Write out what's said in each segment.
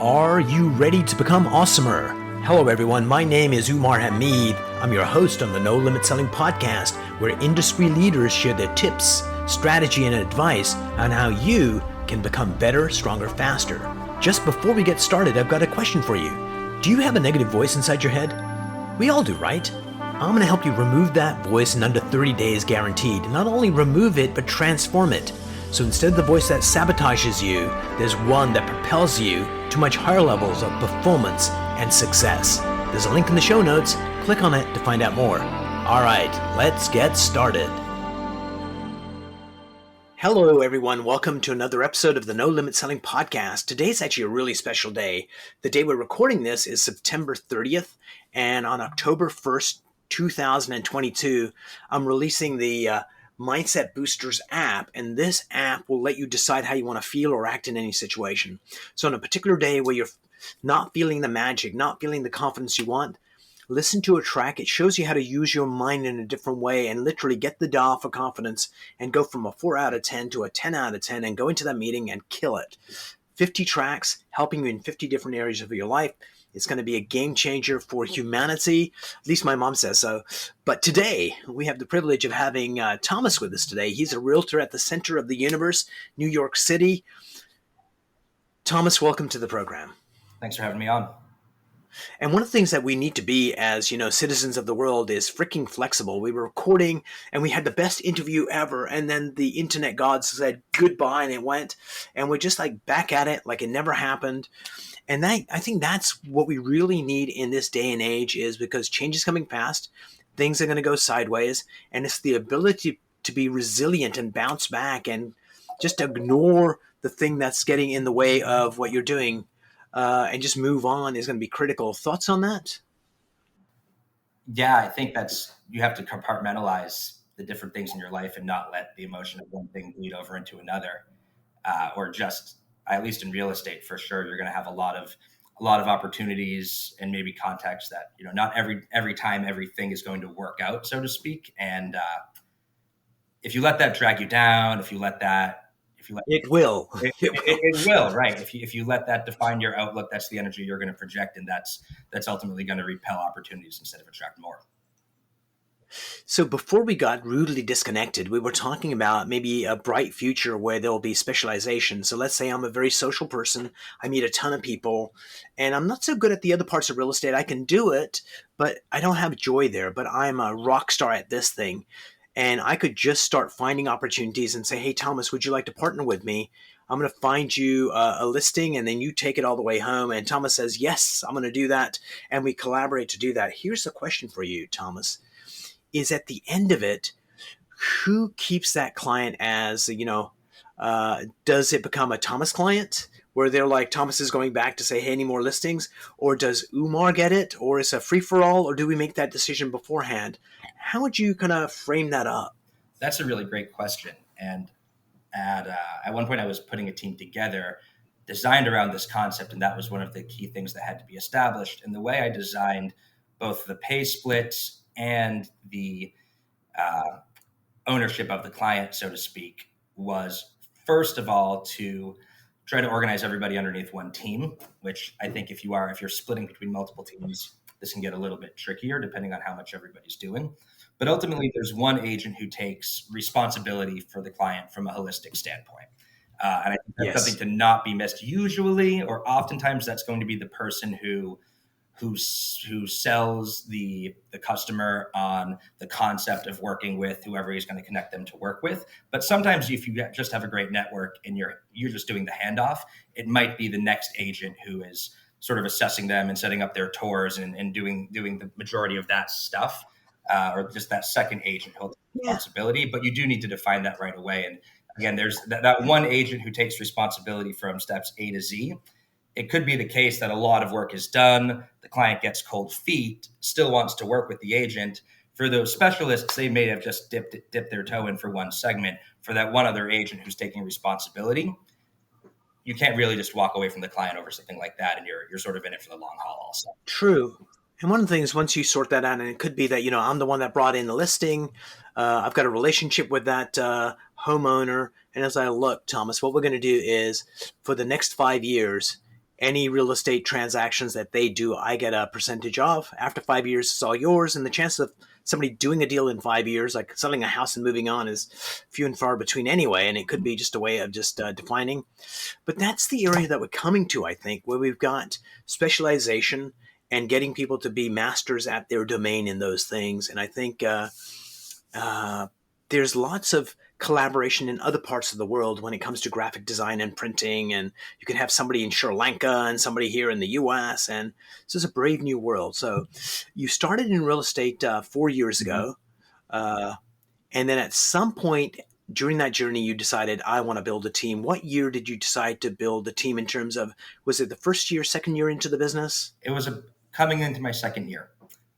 Are you ready to become awesomer? Hello, everyone. My name is Umar Hamid. I'm your host on the No Limit Selling podcast, where industry leaders share their tips, strategy, and advice on how you can become better, stronger, faster. Just before we get started, I've got a question for you. Do you have a negative voice inside your head? We all do, right? I'm going to help you remove that voice in under 30 days guaranteed. Not only remove it, but transform it. So instead of the voice that sabotages you, there's one that propels you to much higher levels of performance and success. There's a link in the show notes. Click on it to find out more. All right, let's get started. Hello, everyone. Welcome to another episode of the No Limit Selling podcast. Today's actually a really special day. The day we're recording this is September 30th, and on October 1st, 2022, I'm releasing the Mindset Boosters app, and this app will let you decide how you want to feel or act in any situation. So on a particular day where you're not feeling the magic, not feeling the confidence you want, listen to a track. It shows you how to use your mind in a different way and literally get the dial for confidence and go from a 4 out of 10 to a 10 out of 10 and go into that meeting and kill it. 50 tracks helping you in 50 different areas of your life. It's going to be a game changer for humanity. At least my mom says so. But today, we have the privilege of having Thomas with us today. He's a realtor at the center of the universe, New York City. Thomas, welcome to the program. Thanks for having me on. And one of the things that we need to be as, citizens of the world is freaking flexible. We were recording and we had the best interview ever. And then the internet gods said goodbye and it went. And we're just like back at it like it never happened. And I think that's what we really need in this day and age, is because change is coming fast. Things are going to go sideways. And it's the ability to be resilient and bounce back and just ignore the thing that's getting in the way of what you're doing and just move on is going to be critical. Thoughts on that? Yeah, I think you have to compartmentalize the different things in your life and not let the emotion of one thing bleed over into another, or just, at least in real estate, for sure, you're going to have a lot of opportunities and maybe contexts that, not every time everything is going to work out, so to speak. And if you let that drag you down, it will, right? If you let that define your outlook, that's the energy you're going to project, and that's ultimately going to repel opportunities instead of attract more. So before we got rudely disconnected, we were talking about maybe a bright future where there will be specialization. So let's say I'm a very social person. I meet a ton of people, and I'm not so good at the other parts of real estate. I can do it, but I don't have joy there. But I'm a rock star at this thing. And I could just start finding opportunities and say, hey, Thomas, would you like to partner with me? I'm going to find you a listing, and then you take it all the way home. And Thomas says, yes, I'm going to do that. And we collaborate to do that. Here's the question for you, Thomas. Is at the end of it, who keeps that client as, does it become a Thomas client where they're like, Thomas is going back to say, hey, any more listings? Or does Umar get it? Or is it a free-for-all? Or do we make that decision beforehand? How would you kind of frame that up? That's a really great question. And at one point I was putting a team together designed around this concept. And that was one of the key things that had to be established. And the way I designed both the pay splits and the ownership of the client, so to speak, was first of all to try to organize everybody underneath one team, which I think if you're splitting between multiple teams, this can get a little bit trickier depending on how much everybody's doing. But ultimately, there's one agent who takes responsibility for the client from a holistic standpoint. And I think that's something to not be missed. Usually, or oftentimes, that's going to be the person who sells the customer on the concept of working with whoever he's going to connect them to work with. But sometimes if you just have a great network and you're just doing the handoff, it might be the next agent who is sort of assessing them and setting up their tours and doing the majority of that stuff, or just that second agent who holds responsibility. But you do need to define that right away. And again, there's that one agent who takes responsibility from steps A to Z. It could be the case that a lot of work is done, the client gets cold feet, still wants to work with the agent. For those specialists, they may have just dipped their toe in for one segment. For that one other agent who's taking responsibility, you can't really just walk away from the client over something like that, and you're sort of in it for the long haul also. True. And one of the things, once you sort that out, and it could be that, I'm the one that brought in the listing, I've got a relationship with that homeowner, and as I look, Thomas, what we're going to do is for the next 5 years, any real estate transactions that they do, I get a percentage of. After 5 years, it's all yours. And the chance of somebody doing a deal in 5 years, like selling a house and moving on, is few and far between anyway. And it could be just a way of just defining. But that's the area that we're coming to, I think, where we've got specialization and getting people to be masters at their domain in those things. And I think there's lots of collaboration in other parts of the world when it comes to graphic design and printing. And you can have somebody in Sri Lanka and somebody here in the US. And this is a brave new world. So you started in real estate 4 years ago. And then at some point during that journey, you decided, I want to build a team. What year did you decide to build a team in terms of, was it the first year, second year into the business? It was coming into my second year.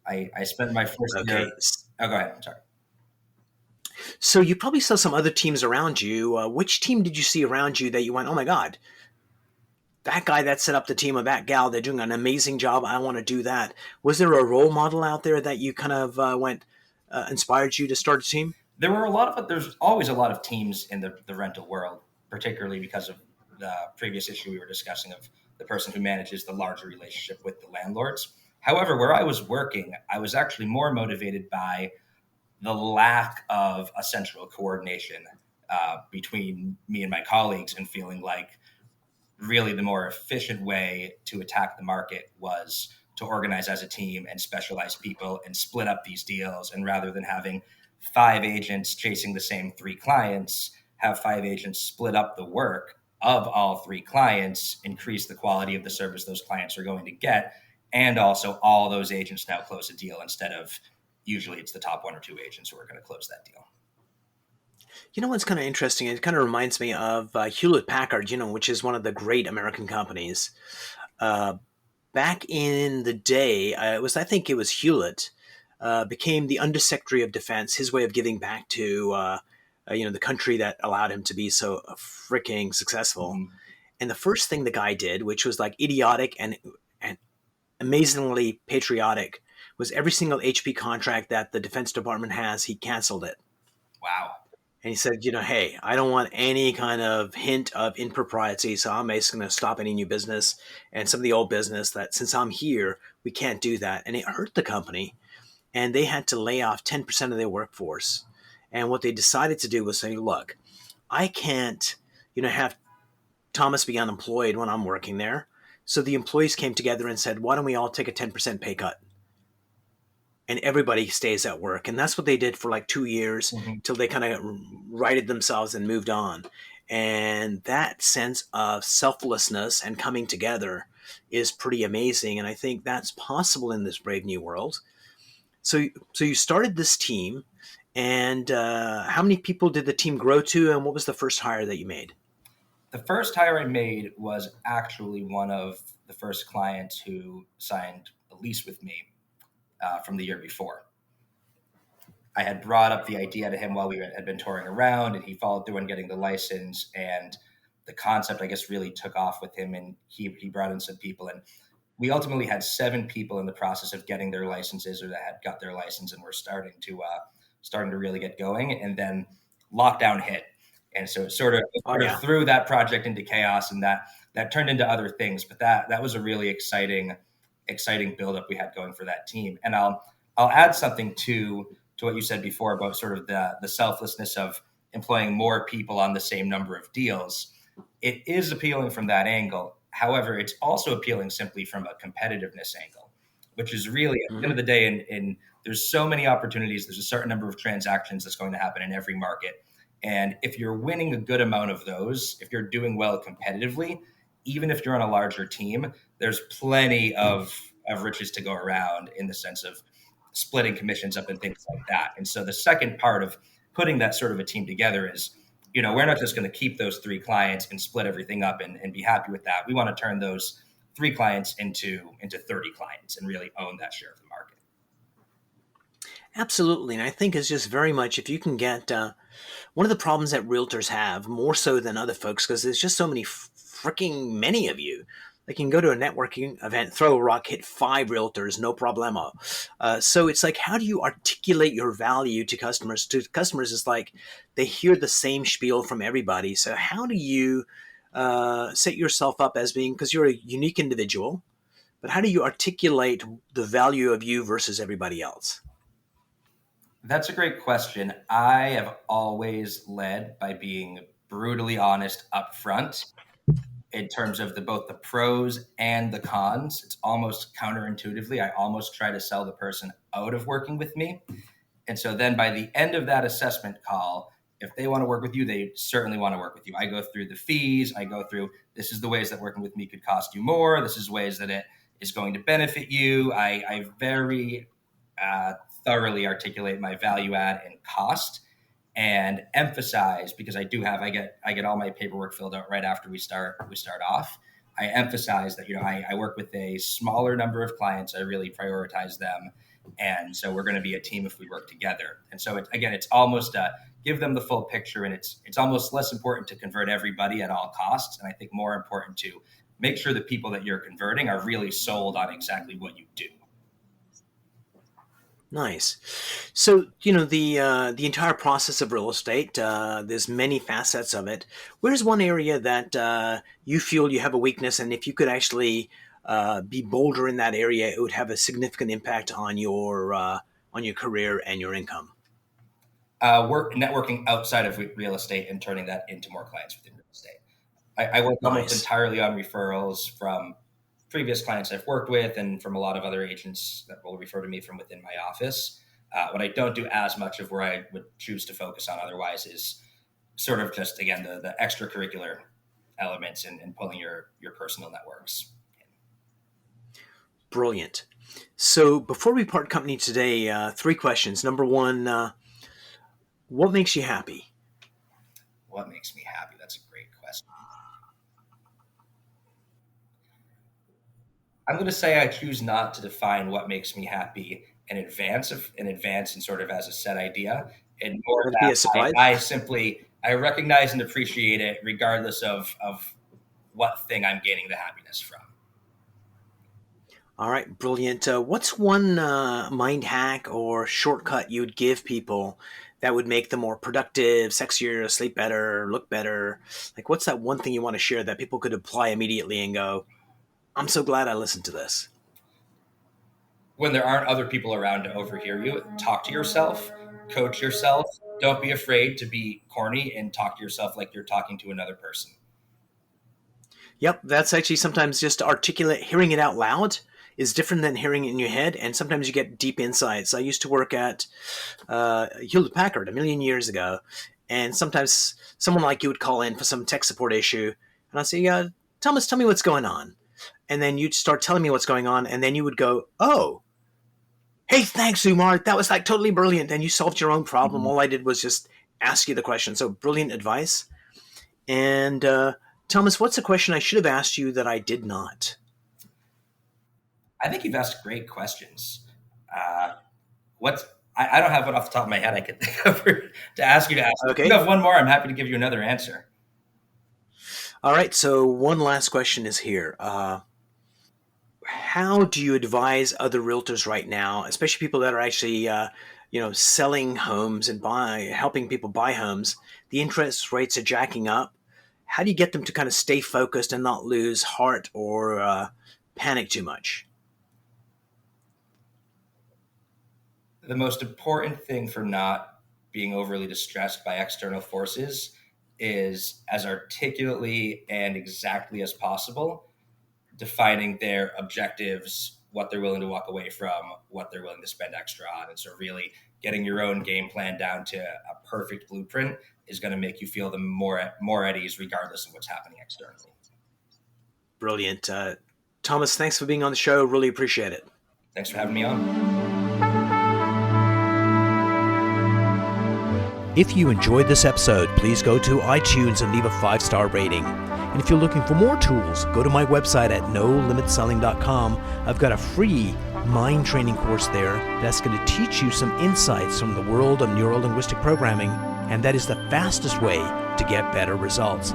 I spent my first Okay. year. Oh, go ahead. I'm sorry. So you probably saw some other teams around you. Which team did you see around you that you went, oh my God, that guy that set up the team or that gal, they're doing an amazing job. I want to do that. Was there a role model out there that you kind of inspired you to start a team? There's always a lot of teams in the rental world, particularly because of the previous issue we were discussing of the person who manages the larger relationship with the landlords. However, where I was working, I was actually more motivated by the lack of a central coordination between me and my colleagues, and feeling like really the more efficient way to attack the market was to organize as a team and specialize people and split up these deals. And rather than having 5 agents chasing the same 3 clients, have 5 agents split up the work of all 3 clients, increase the quality of the service those clients are going to get, and also all those agents now close a deal instead of usually it's the top 1 or 2 agents who are going to close that deal. You know what's kind of interesting? It kind of reminds me of Hewlett Packard, which is one of the great American companies. Back in the day, I think it was Hewlett, became the Undersecretary of Defense, his way of giving back to the country that allowed him to be so freaking successful. Mm-hmm. And the first thing the guy did, which was like idiotic and amazingly patriotic, was every single HP contract that the Defense Department has, he canceled it. Wow. And he said, hey, I don't want any kind of hint of impropriety, so I'm basically going to stop any new business and some of the old business that since I'm here, we can't do that. And it hurt the company. And they had to lay off 10% of their workforce. And what they decided to do was say, look, I can't, have Thomas be unemployed when I'm working there. So the employees came together and said, why don't we all take a 10% pay cut? And everybody stays at work. And that's what they did for like 2 years till they kind of righted themselves and moved on. And that sense of selflessness and coming together is pretty amazing. And I think that's possible in this brave new world. So you started this team, and how many people did the team grow to, and what was the first hire that you made? The first hire I made was actually one of the first clients who signed a lease with me from the year before. I had brought up the idea to him while we had been touring around, and he followed through on getting the license, and the concept, I guess, really took off with him, and he brought in some people, and we ultimately had 7 people in the process of getting their licenses or that had got their license and were starting to really get going. And then lockdown hit. And so it sort of threw that project into chaos, and that turned into other things. But that was a really exciting buildup we had going for that team. And I'll add something to what you said before about sort of the selflessness of employing more people on the same number of deals. It is appealing from that angle. However, it's also appealing simply from a competitiveness angle, which is really at the end of the day, in there's so many opportunities. There's a certain number of transactions that's going to happen in every market. And if you're winning a good amount of those, if you're doing well competitively, even if you're on a larger team, there's plenty of riches to go around in the sense of splitting commissions up and things like that. And so the second part of putting that sort of a team together is, we're not just going to keep those 3 clients and split everything up and be happy with that. We want to turn those 3 clients into 30 clients and really own that share of the market. Absolutely. And I think it's just very much, if you can get one of the problems that realtors have more so than other folks, because there's just so many of you. They can go to a networking event, throw a rock, hit 5 realtors, no problemo. So it's like, how do you articulate your value to customers? To customers, it's like they hear the same spiel from everybody. So how do you set yourself up as being, because you're a unique individual, but how do you articulate the value of you versus everybody else? That's a great question. I have always led by being brutally honest up front in terms of both the pros and the cons. It's almost counterintuitively, I almost try to sell the person out of working with me. And so then by the end of that assessment call, if they want to work with you, they certainly want to work with you. I go through the fees. I go through, this is the ways that working with me could cost you more. This is ways that it is going to benefit you. I very thoroughly articulate my value add and cost, and emphasize, because I get all my paperwork filled out right after we start off. I emphasize that, I work with a smaller number of clients. I really prioritize them. And so we're going to be a team if we work together. And so it's almost give them the full picture, and it's almost less important to convert everybody at all costs. And I think more important to make sure the people that you're converting are really sold on exactly what you do. Nice. So, the entire process of real estate, there's many facets of it. Where's one area that you feel you have a weakness, and if you could actually be bolder in that area, it would have a significant impact on your career and your income? Networking outside of real estate and turning that into more clients within real estate. I work almost entirely on referrals from previous clients I've worked with, and from a lot of other agents that will refer to me from within my office. What I don't do as much of, where I would choose to focus on otherwise, is sort of just, again, the extracurricular elements and pulling your personal networks. Brilliant. So before we part company today, 3 questions. Number 1, what makes you happy? What makes me happy? That's a great question. I'm going to say I choose not to define what makes me happy in advance and sort of as a set idea. And more Would it be a surprise? I recognize and appreciate it regardless of what thing I'm gaining the happiness from. All right, brilliant. What's one mind hack or shortcut you would give people that would make them more productive, sexier, sleep better, look better? Like, what's that one thing you want to share that people could apply immediately and go, I'm so glad I listened to this? When there aren't other people around to overhear you, talk to yourself, coach yourself. Don't be afraid to be corny and talk to yourself like you're talking to another person. Yep, that's actually sometimes just articulate. Hearing it out loud is different than hearing it in your head, and sometimes you get deep insights. I used to work at Hewlett Packard a million years ago, and sometimes someone like you would call in for some tech support issue, and I'd say, Thomas, tell me what's going on. And then you'd start telling me what's going on, and then you would go, oh, hey, thanks, Umar. That was like totally brilliant, and you solved your own problem. All I did was just ask you the question. So brilliant advice. And Thomas, what's a question I should have asked you that I did not? I think you've asked great questions. I don't have one off the top of my head I could think of to ask you to ask. Okay. If you have one more, I'm happy to give you another answer. All right. So one last question is here. How do you advise other realtors right now, especially people that are actually, selling homes and helping people buy homes? The interest rates are jacking up. How do you get them to kind of stay focused and not lose heart or panic too much? The most important thing for not being overly distressed by external forces is, as articulately and exactly as possible, defining their objectives, what they're willing to walk away from, what they're willing to spend extra on. And so really getting your own game plan down to a perfect blueprint is going to make you feel more at ease regardless of what's happening externally. Brilliant. Thomas, thanks for being on the show. Really appreciate it. Thanks for having me on. If you enjoyed this episode, please go to iTunes and leave a 5-star rating. And if you're looking for more tools, go to my website at nolimitselling.com. I've got a free mind training course there that's going to teach you some insights from the world of neuro-linguistic programming, and that is the fastest way to get better results.